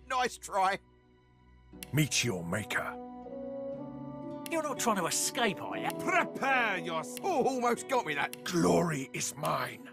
Nice try. Meet your maker. You're not trying to escape, are you? Prepare yourself. Oh, almost got me that. Glory is mine.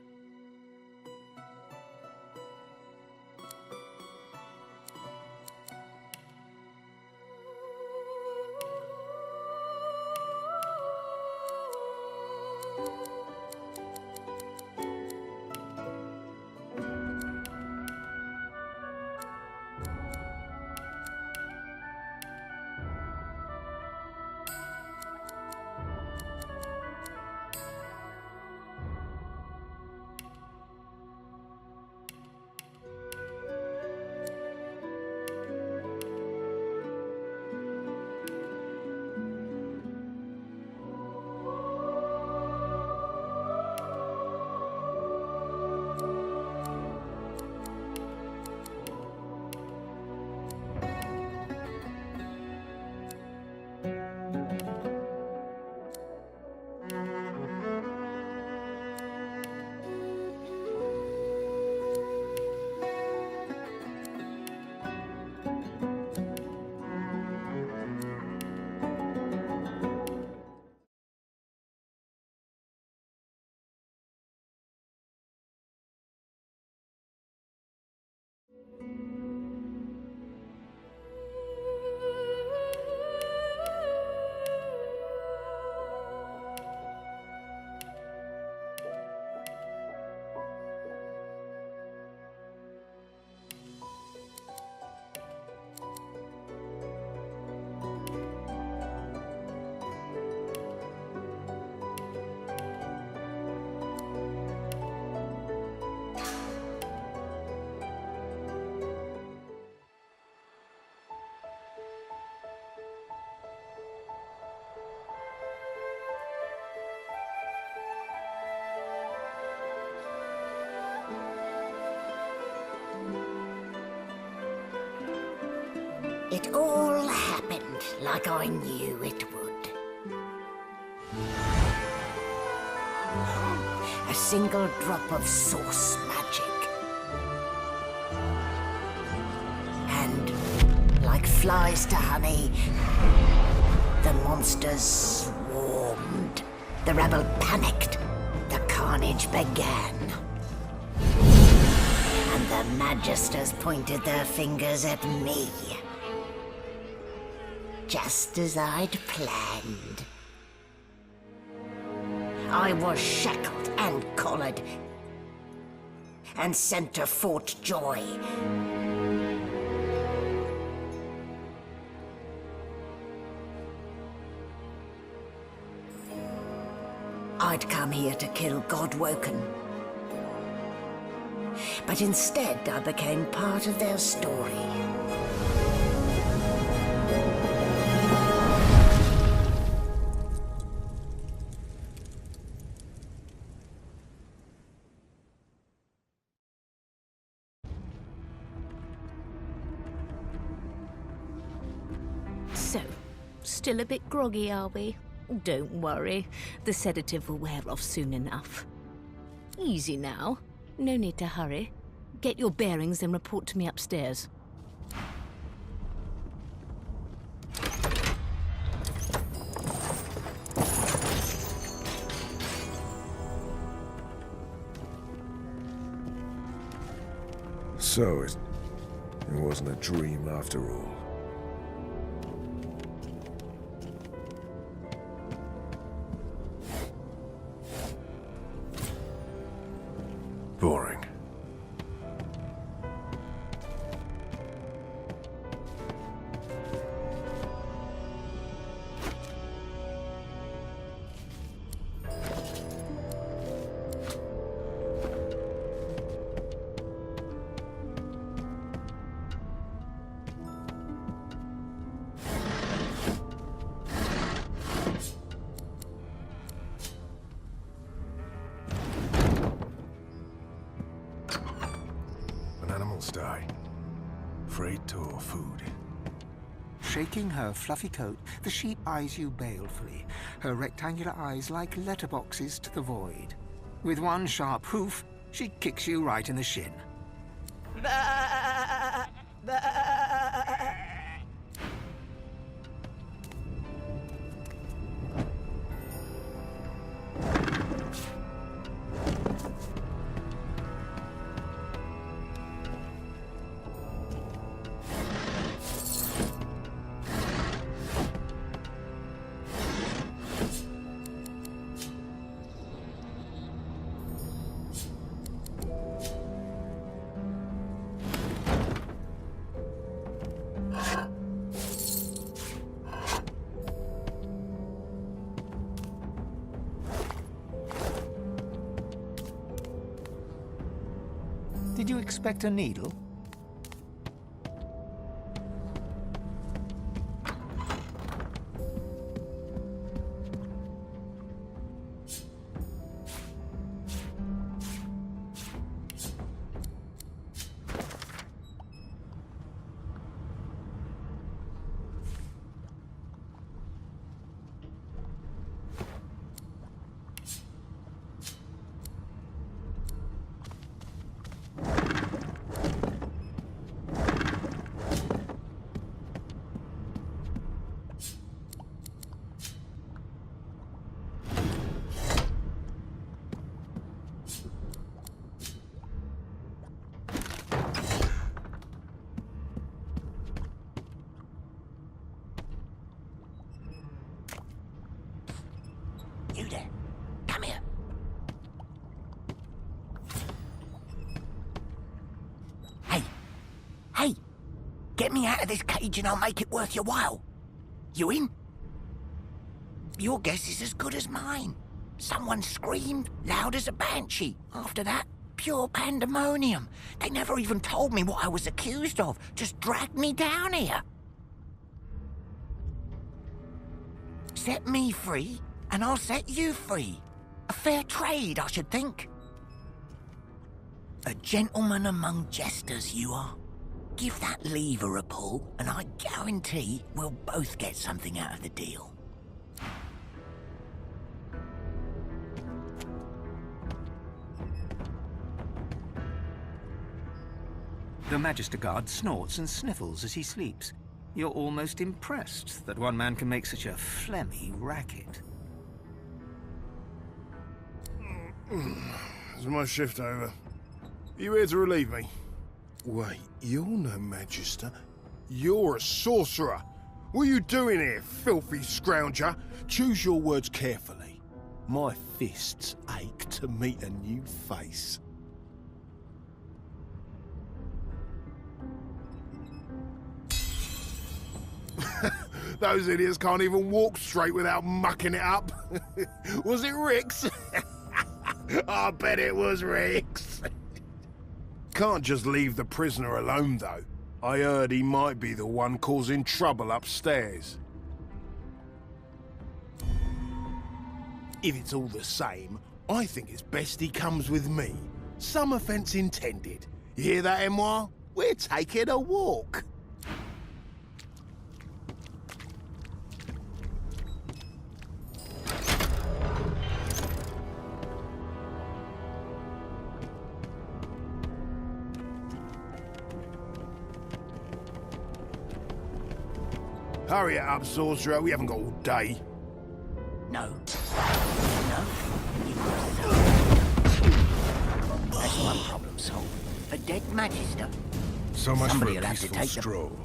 It all happened like I knew it would. A single drop of source magic. And, like flies to honey, the monsters swarmed. The rebel panicked. The carnage began. And the Magisters pointed their fingers at me. Just as I'd planned. I was shackled and collared, and sent to Fort Joy. I'd come here to kill Godwoken. But instead I became part of their story. So, still a bit groggy, are we? Don't worry, the sedative will wear off soon enough. Easy now, no need to hurry. Get your bearings and report to me upstairs. So it wasn't a dream after all. Boring. Die. Freight or food? Shaking her fluffy coat, the sheep eyes you balefully, her rectangular eyes like letterboxes to the void. With one sharp hoof, she kicks you right in the shin. Did you expect a needle? You there. Come here. Hey. Hey. Get me out of this cage and I'll make it worth your while. You in? Your guess is as good as mine. Someone screamed loud as a banshee. After that, pure pandemonium. They never even told me what I was accused of. Just dragged me down here. Set me free, and I'll set you free. A fair trade, I should think. A gentleman among jesters, you are. Give that lever a pull, and I guarantee we'll both get something out of the deal. The Magister Guard snorts and sniffles as he sleeps. You're almost impressed that one man can make such a phlegmy racket. Is my shift over? Are you here to relieve me? Wait, you're no Magister. You're a sorcerer. What are you doing here, filthy scrounger? Choose your words carefully. My fists ache to meet a new face. Those idiots can't even walk straight without mucking it up. Was it Rick's? I bet it was Rick's. Can't just leave the prisoner alone, though. I heard he might be the one causing trouble upstairs. If it's all the same, I think it's best he comes with me. Some offence intended. You hear that, Emoire? We're taking a walk. Hurry it up, sorcerer. We haven't got all day. No. No? You must so. That's one problem solved. A dead Magister. So much Somebody for will a have to peaceful take the... stroll.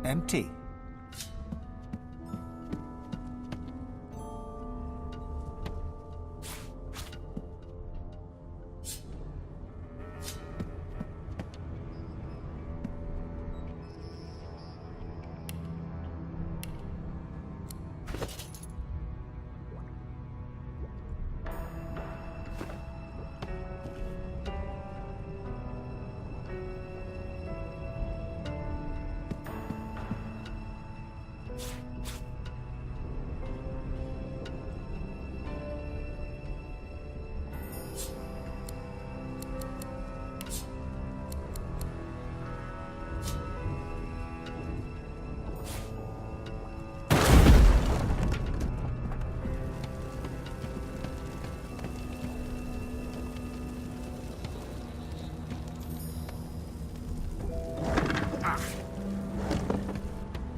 Empty.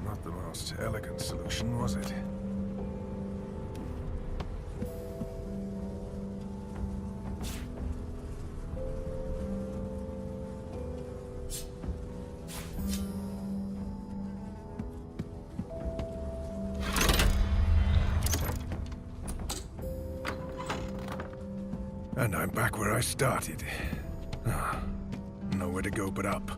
Not the most elegant solution, was it? And I'm back where I started. Nowhere to go but up.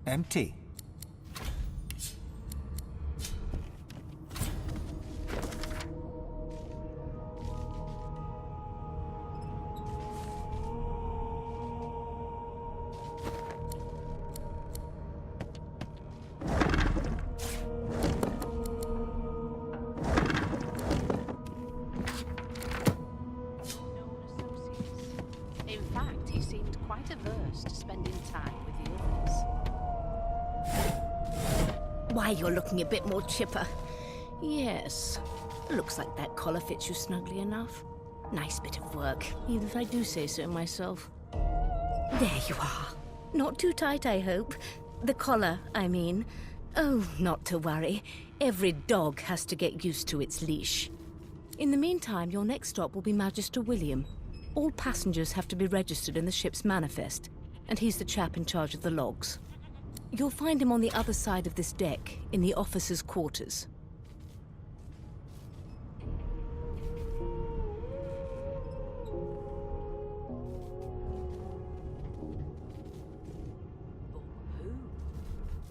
Empty. In fact, he seemed quite averse to spending time with the others. Why, you're looking a bit more chipper. Yes. Looks like that collar fits you snugly enough. Nice bit of work, even if I do say so myself. There you are. Not too tight, I hope. The collar, I mean. Oh, not to worry. Every dog has to get used to its leash. In the meantime, your next stop will be Magister William. All passengers have to be registered in the ship's manifest, and he's the chap in charge of the logs. You'll find him on the other side of this deck, in the officers' quarters.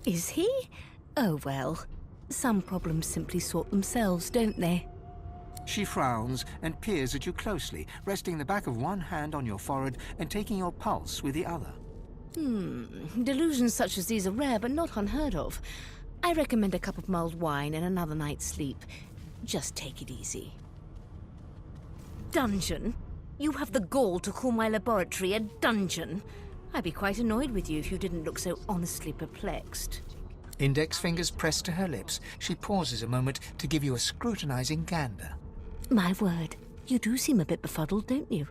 Is he? Oh well. Some problems simply sort themselves, don't they? She frowns and peers at you closely, resting the back of one hand on your forehead and taking your pulse with the other. Delusions such as these are rare, but not unheard of. I recommend a cup of mulled wine and another night's sleep. Just take it easy. Dungeon? You have the gall to call my laboratory a dungeon? I'd be quite annoyed with you if you didn't look so honestly perplexed. Index fingers pressed to her lips, she pauses a moment to give you a scrutinizing gander. My word, you do seem a bit befuddled, don't you?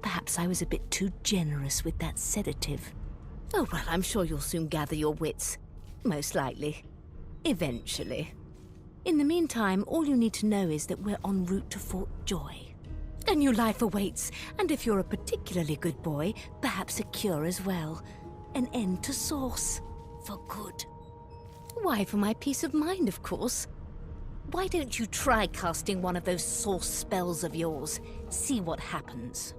Perhaps I was a bit too generous with that sedative. Oh, well, I'm sure you'll soon gather your wits. Most likely. Eventually. In the meantime, all you need to know is that we're en route to Fort Joy. A new life awaits, and if you're a particularly good boy, perhaps a cure as well. An end to Source. For good. Why, for my peace of mind, of course. Why don't you try casting one of those Source spells of yours? See what happens.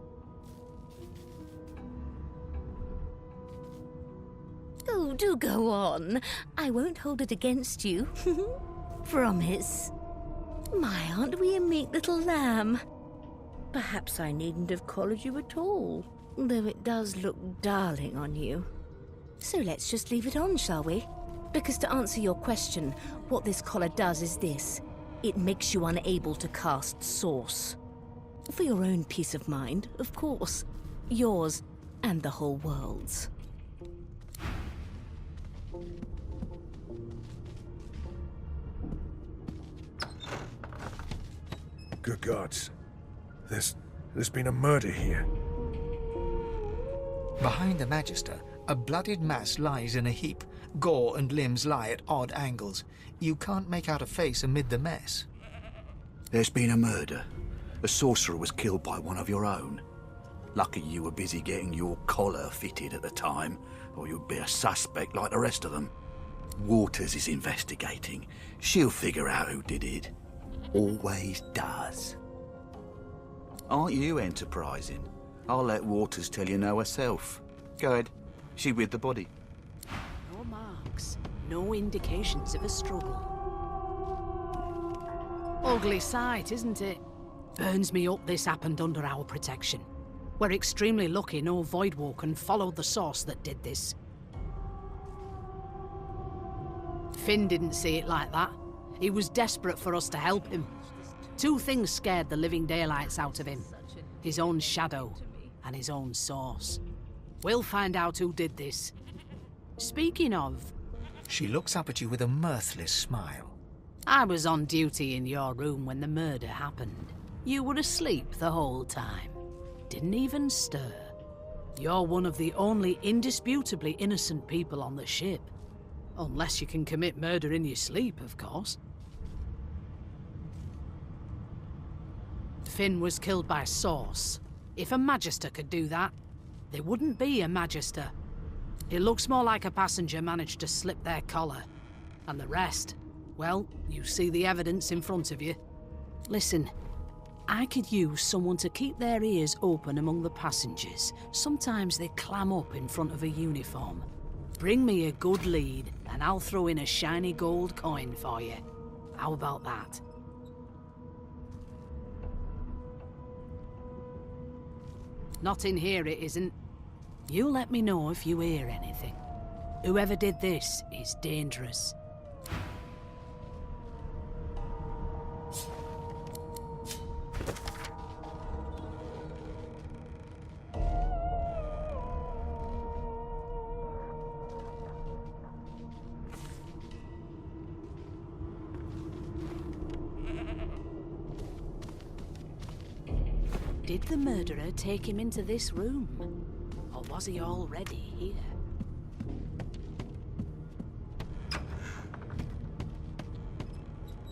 Oh, do go on. I won't hold it against you. Promise. My, aren't we a meek little lamb? Perhaps I needn't have collared you at all, though it does look darling on you. So let's just leave it on, shall we? Because to answer your question, what this collar does is this. It makes you unable to cast Source. For your own peace of mind, of course. Yours and the whole world's. Good gods. There's been a murder here. Behind the Magister, a bloodied mass lies in a heap. Gore and limbs lie at odd angles. You can't make out a face amid the mess. There's been a murder. A sorcerer was killed by one of your own. Lucky you were busy getting your collar fitted at the time, or you'd be a suspect like the rest of them. Waters is investigating. She'll figure out who did it. Always does. Aren't you enterprising? I'll let Waters tell you no herself. Go ahead. She with the body. No marks, no indications of a struggle. Ugly sight, isn't it? Burns me up this happened under our protection. We're extremely lucky no Voidwoken followed the source that did this. Finn didn't see it like that. He was desperate for us to help him. Two things scared the living daylights out of him. His own shadow and his own source. We'll find out who did this. Speaking of... She looks up at you with a mirthless smile. I was on duty in your room when the murder happened. You were asleep the whole time. Didn't even stir. You're one of the only indisputably innocent people on the ship. Unless you can commit murder in your sleep, of course. Finn was killed by Source. If a Magister could do that, there wouldn't be a Magister. It looks more like a passenger managed to slip their collar. And the rest, well, you see the evidence in front of you. Listen, I could use someone to keep their ears open among the passengers. Sometimes they clam up in front of a uniform. Bring me a good lead, and I'll throw in a shiny gold coin for you. How about that? Not in here, it isn't. You let me know if you hear anything. Whoever did this is dangerous. Did the murderer take him into this room? Or was he already here?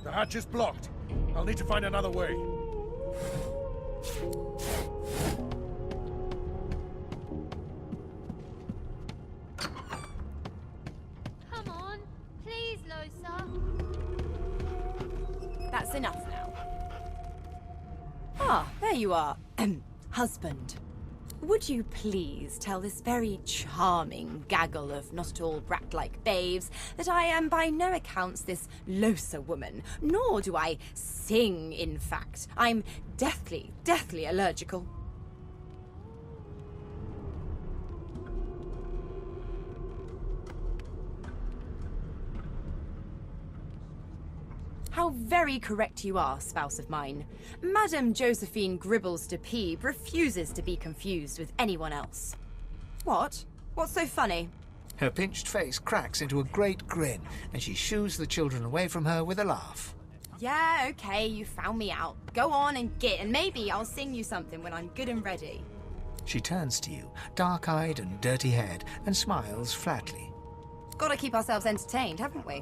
The hatch is blocked. I'll need to find another way. Come on, please, Losa. That's enough now. Ah, there you are. Husband. Would you please tell this very charming gaggle of not-at-all brat-like babes that I am by no accounts this Losa woman, nor do I sing, in fact. I'm deathly, deathly allergical. How very correct you are, spouse of mine. Madame Josephine Gribbles de Peeb refuses to be confused with anyone else. What? What's so funny? Her pinched face cracks into a great grin, and she shoos the children away from her with a laugh. Yeah, okay, you found me out. Go on and git, and maybe I'll sing you something when I'm good and ready. She turns to you, dark-eyed and dirty-haired, and smiles flatly. Gotta keep ourselves entertained, haven't we?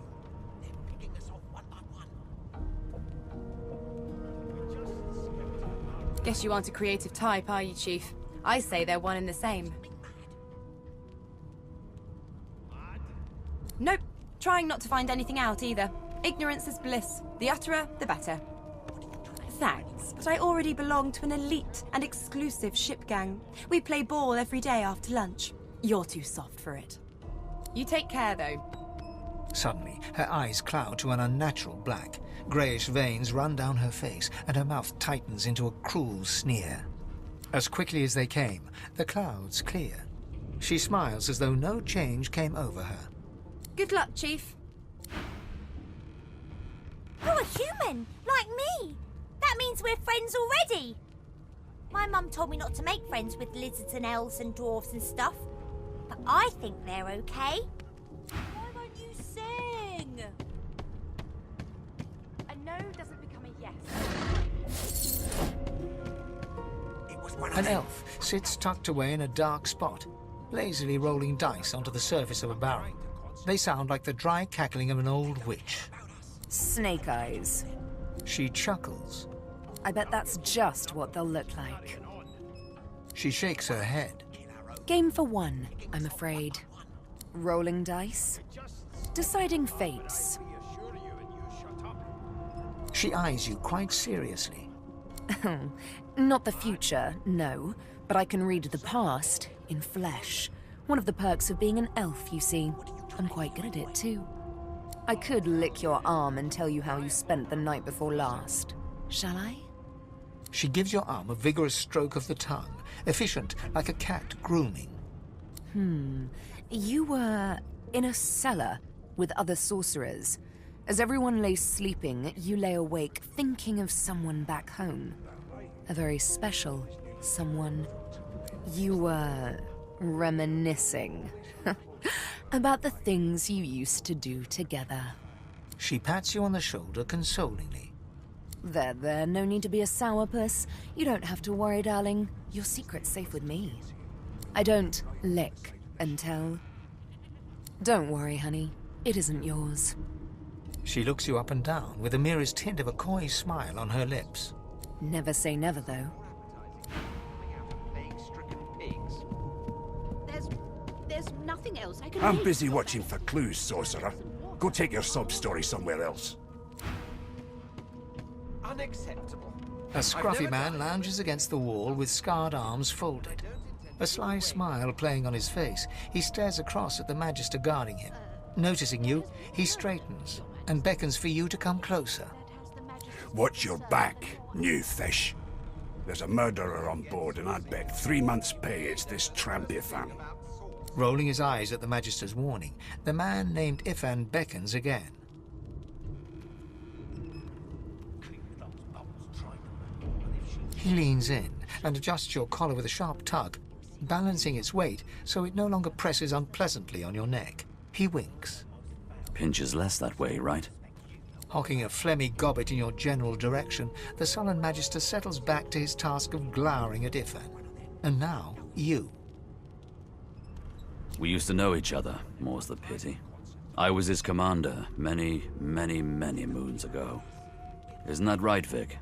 Guess you aren't a creative type, are you, Chief? I say they're one and the same. Nope. Trying not to find anything out either. Ignorance is bliss. The utterer, the better. Thanks, but I already belong to an elite and exclusive ship gang. We play ball every day after lunch. You're too soft for it. You take care, though. Suddenly, her eyes cloud to an unnatural black. Greyish veins run down her face, and her mouth tightens into a cruel sneer. As quickly as they came, the clouds clear. She smiles as though no change came over her. Good luck, Chief. You're a human, like me. That means we're friends already. My mum told me not to make friends with lizards and elves and dwarves and stuff. But I think they're okay. Why won't you sing? A no doesn't become a yes. An elf sits tucked away in a dark spot, lazily rolling dice onto the surface of a barrel. They sound like the dry cackling of an old witch. Snake eyes. She chuckles. I bet that's just what they'll look like. She shakes her head. Game for one, I'm afraid. Rolling dice. Deciding fates. She eyes you quite seriously. Not the future, no. But I can read the past in flesh. One of the perks of being an elf, you see. I'm quite good at it, too. I could lick your arm and tell you how you spent the night before last. Shall I? She gives your arm a vigorous stroke of the tongue, efficient like a cat grooming. You were in a cellar with other sorcerers. As everyone lay sleeping, you lay awake thinking of someone back home. A very special someone. You were reminiscing about the things you used to do together. She pats you on the shoulder consolingly. There, no need to be a sourpuss. You don't have to worry, darling. Your secret's safe with me. I don't lick and tell. Don't worry, honey. It isn't yours. She looks you up and down with the merest hint of a coy smile on her lips. Never say never, though. There's nothing else I can I'm read. busy watching for clues, sorcerer. Go take your sub-story somewhere else. Unacceptable. A scruffy man lounges against the wall with scarred arms folded. A sly smile playing on his face, he stares across at the Magister guarding him. Noticing you, he straightens and beckons for you to come closer. Watch your back, new fish. There's a murderer on board, and I'd bet 3 months' pay it's this tramp Ifan. Rolling his eyes at the Magister's warning, the man named Ifan beckons again. He leans in and adjusts your collar with a sharp tug, balancing its weight so it no longer presses unpleasantly on your neck. He winks. Pinches less that way, right? Hocking a phlegmy gobbet in your general direction, the sullen Magister settles back to his task of glowering at Ifan. And now, you. We used to know each other, more's the pity. I was his commander many, many, many moons ago. Isn't that right, Vic?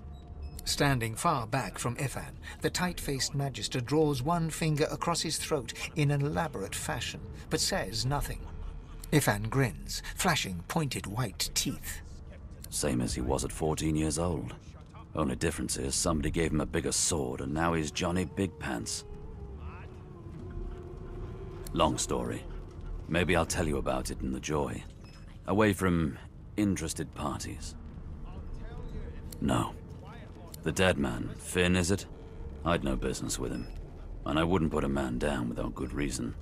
Standing far back from Ifan, the tight-faced Magister draws one finger across his throat in an elaborate fashion, but says nothing. Ifan grins, flashing pointed white teeth. Same as he was at 14 years old. Only difference is somebody gave him a bigger sword and now he's Johnny Big Pants. Long story. Maybe I'll tell you about it in the Joy. Away from interested parties. No. The dead man, Finn, is it? I'd no business with him. And I wouldn't put a man down without good reason.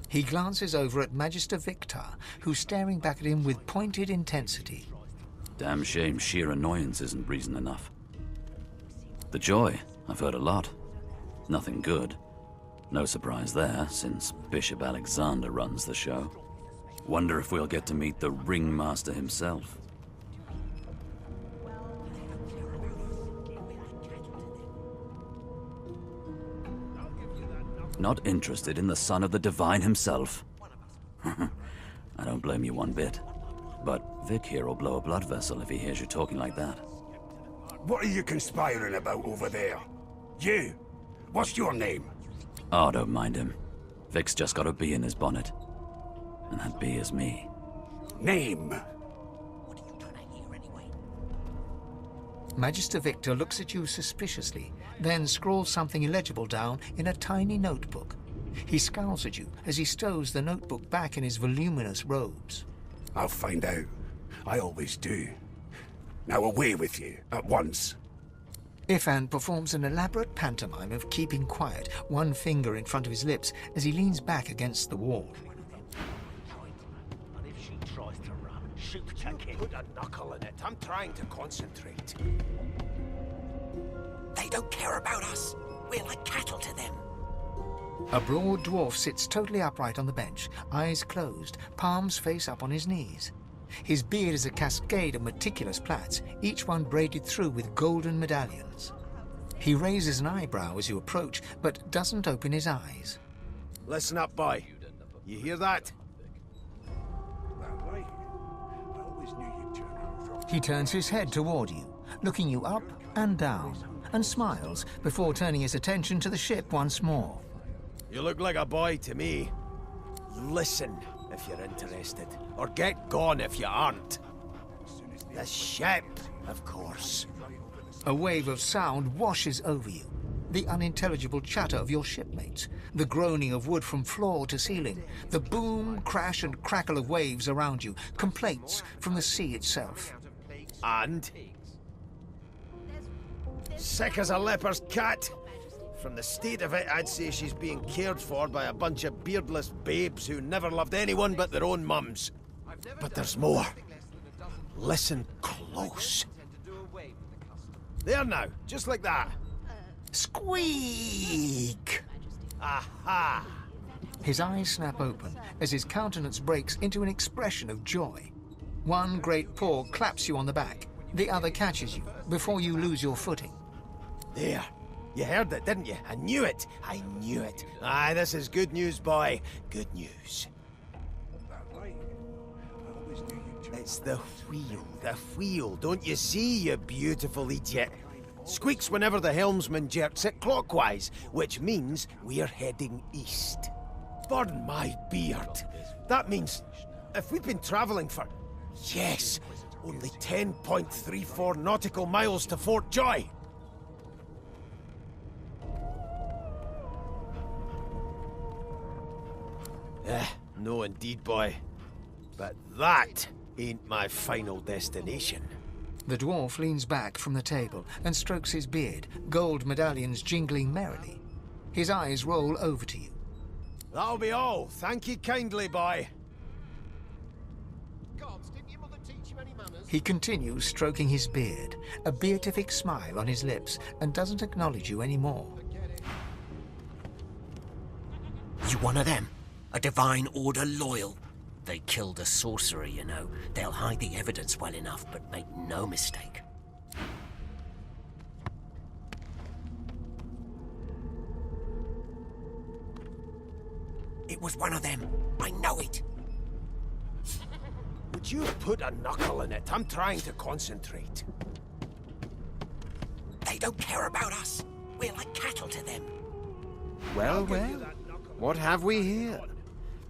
He glances over at Magister Victor, who's staring back at him with pointed intensity. Damn shame sheer annoyance isn't reason enough. The Joy, I've heard a lot. Nothing good. No surprise there, since Bishop Alexander runs the show. Wonder if we'll get to meet the ringmaster himself. Not interested in the son of the Divine himself? I don't blame you one bit. But Vic here will blow a blood vessel if he hears you talking like that. What are you conspiring about over there? You? What's your name? Oh, don't mind him. Vic's just got a bee in his bonnet. And that bee is me. Name? Magister Victor looks at you suspiciously, then scrawls something illegible down in a tiny notebook. He scowls at you as he stows the notebook back in his voluminous robes. I'll find out. I always do. Now away with you, at once. Ifan performs an elaborate pantomime of keeping quiet, one finger in front of his lips as he leans back against the wall. And if she tries to run, shoot her king. Put a knuckle in it. I'm trying to concentrate. They don't care about us. We're like cattle to them. A broad dwarf sits totally upright on the bench, eyes closed, palms face up on his knees. His beard is a cascade of meticulous plaits, each one braided through with golden medallions. He raises an eyebrow as you approach, but doesn't open his eyes. Listen up, boy. You hear that? He turns his head toward you, looking you up and down, and smiles before turning his attention to the ship once more. You look like a boy to me. Listen if you're interested, or get gone if you aren't. The ship, of course. A wave of sound washes over you. The unintelligible chatter of your shipmates, the groaning of wood from floor to ceiling, the boom, crash and crackle of waves around you, complaints from the sea itself. And? Sick as a leper's cat. From the state of it, I'd say she's being cared for by a bunch of beardless babes who never loved anyone but their own mums. But there's more. Listen close. There now, just like that. Squeak! Aha! His eyes snap open as his countenance breaks into an expression of joy. One great paw claps you on the back. The other catches you before you lose your footing. There. You heard it, didn't you? I knew it. I knew it. Aye, this is good news, boy. Good news. It's the wheel. The wheel. Don't you see, you beautiful idiot? Squeaks whenever the helmsman jerks it clockwise, which means we're heading east. Burn my beard. That means if we've been travelling for, yes, only 10.34 nautical miles to Fort Joy. No indeed, boy. But that ain't my final destination. The dwarf leans back from the table and strokes his beard, gold medallions jingling merrily. His eyes roll over to you. That'll be all. Thank you kindly, boy. He continues stroking his beard, a beatific smile on his lips, and doesn't acknowledge you anymore. You one of them? A Divine Order loyal? They killed a sorcerer, you know. They'll hide the evidence well enough, but make no mistake. It was one of them. I know it. Would you put a knuckle in it? I'm trying to concentrate. They don't care about us. We're like cattle to them. Well, well. What have we here?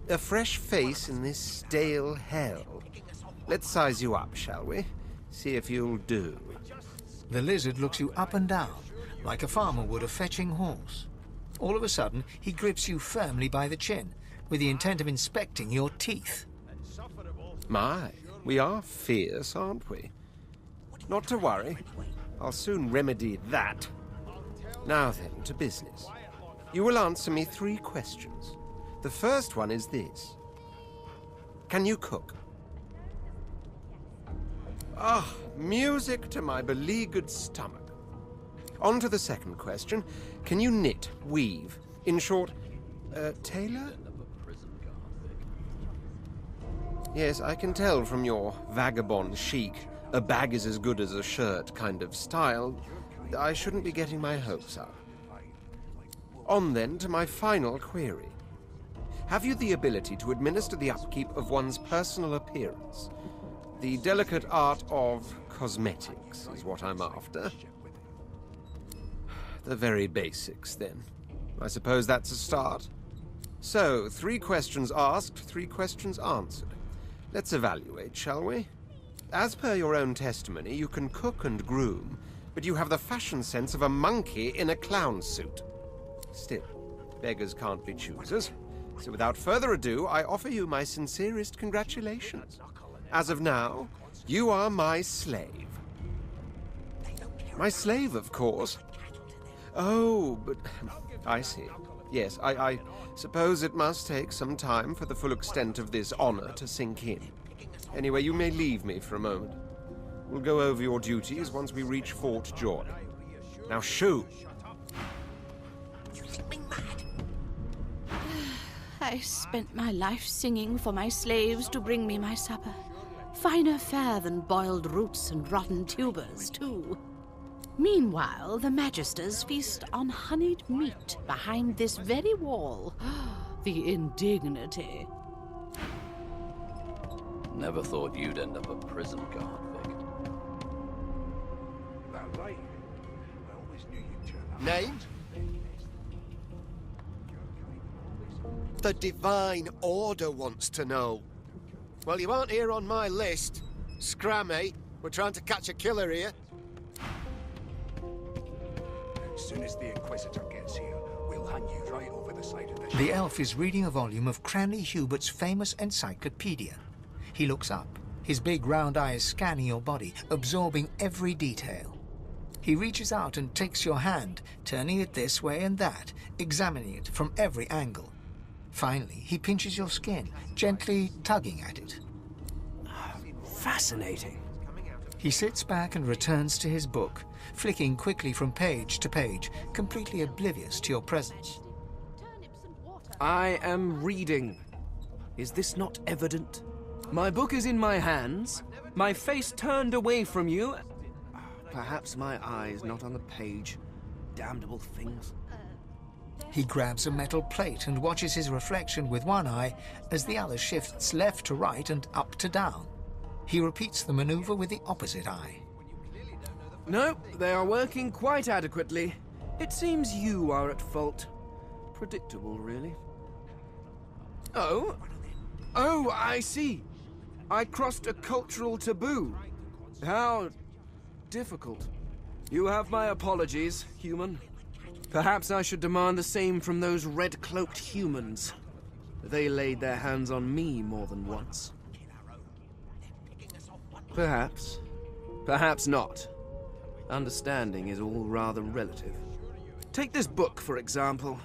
A fresh face in this stale hell. Let's size you up, shall we? See if you'll do. The lizard looks you up and down, like a farmer would a fetching horse. All of a sudden, he grips you firmly by the chin, with the intent of inspecting your teeth. My, we are fierce, aren't we? Not to worry. I'll soon remedy that. Now then, to business. You will answer me 3 questions. The first one is this. Can you cook? Ah, music to my beleaguered stomach. On to the second question. Can you knit, weave? In short, tailor? Yes, I can tell from your vagabond chic, a bag is as good as a shirt kind of style. I shouldn't be getting my hopes up. On then to my final query. Have you the ability to administer the upkeep of one's personal appearance? The delicate art of cosmetics is what I'm after. The very basics, then. I suppose that's a start. So, 3 questions asked, 3 questions answered. Let's evaluate, shall we? As per your own testimony, you can cook and groom, but you have the fashion sense of a monkey in a clown suit. Still, beggars can't be choosers. So without further ado, I offer you my sincerest congratulations. As of now, you are my slave. My slave, of course. Oh, but I see. Yes, I suppose it must take some time for the full extent of this honor to sink in. Anyway, you may leave me for a moment. We'll go over your duties once we reach Fort Joy. Now, shoo! I spent my life singing for my slaves to bring me my supper. Finer fare than boiled roots and rotten tubers, too. Meanwhile, the Magisters feast on honeyed meat behind this very wall. The indignity. Never thought you'd end up a prison guard, Vic. Name? The Divine Order wants to know. Well, you aren't here on my list. Scram, eh? We're trying to catch a killer here. As soon as the Inquisitor gets here, we'll hang you right over the side of the The elf is reading a volume of Cranley Hubert's famous encyclopedia. He looks up, his big round eyes scanning your body, absorbing every detail. He reaches out and takes your hand, turning it this way and that, examining it from every angle. Finally, he pinches your skin, gently tugging at it. Fascinating. He sits back and returns to his book, flicking quickly from page to page, completely oblivious to your presence. I am reading. Is this not evident? My book is in my hands, my face turned away from you. Perhaps my eyes not on the page. Damnable things. He grabs a metal plate and watches his reflection with one eye as the other shifts left to right and up to down. He repeats the maneuver with the opposite eye. No, they are working quite adequately. It seems you are at fault. Predictable, really. Oh, I see. I crossed a cultural taboo. How difficult. You have my apologies, human. Perhaps I should demand the same from those red-cloaked humans. They laid their hands on me more than once. Perhaps. Perhaps not. Understanding is all rather relative. Take this book, for example.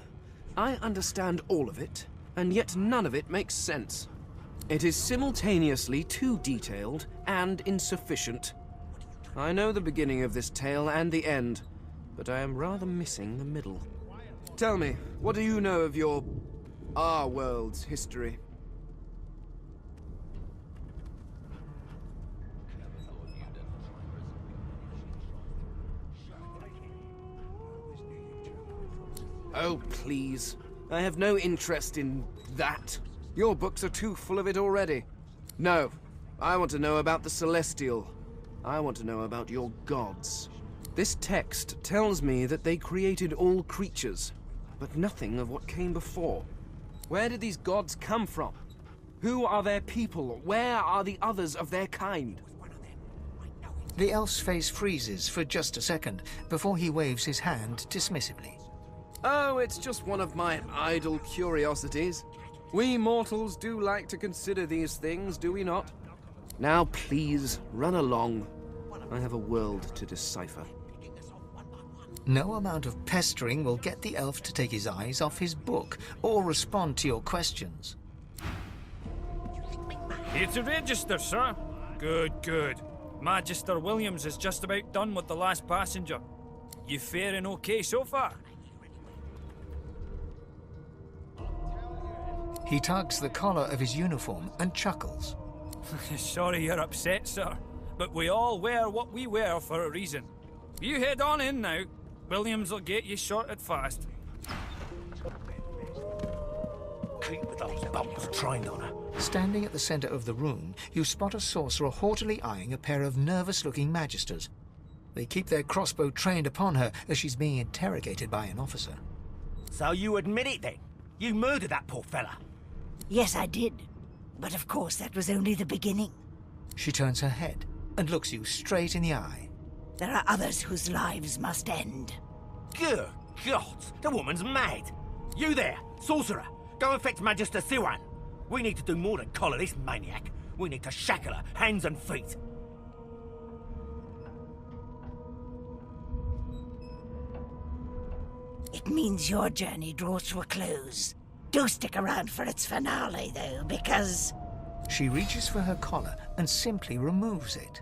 I understand all of it, and yet none of it makes sense. It is simultaneously too detailed and insufficient. I know the beginning of this tale and the end, but I am rather missing the middle. Tell me, what do you know of our world's history? Oh, please. I have no interest in that. Your books are too full of it already. No, I want to know about the Celestial. I want to know about your gods. This text tells me that they created all creatures, but nothing of what came before. Where did these gods come from? Who are their people? Where are the others of their kind? The elf's face freezes for just a second before he waves his hand dismissively. Oh, it's just one of my idle curiosities. We mortals do like to consider these things, do we not? Now please, run along. I have a world to decipher. No amount of pestering will get the elf to take his eyes off his book or respond to your questions. Here to register, sir. Good, good. Magister Williams is just about done with the last passenger. You faring okay so far? He tugs the collar of his uniform and chuckles. Sorry you're upset, sir, but we all wear what we wear for a reason. You head on in now. Williams will get you sorted fast. Keep those bumps trained on her. Standing at the center of the room, you spot a sorcerer haughtily eyeing a pair of nervous-looking magisters. They keep their crossbow trained upon her as she's being interrogated by an officer. So you admit it then? You murdered that poor fella? Yes, I did. But of course, that was only the beginning. She turns her head and looks you straight in the eye. There are others whose lives must end. Good God, the woman's mad. You there, sorcerer, go and fetch Magister Siwan. We need to do more than collar this maniac. We need to shackle her, hands and feet. It means your journey draws to a close. Do stick around for its finale, though, because... She reaches for her collar and simply removes it.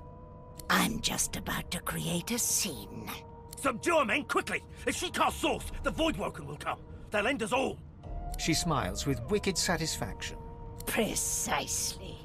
I'm just about to create a scene. Subdue her, men, quickly! If she casts source, the Voidwoken will come. They'll end us all. She smiles with wicked satisfaction. Precisely.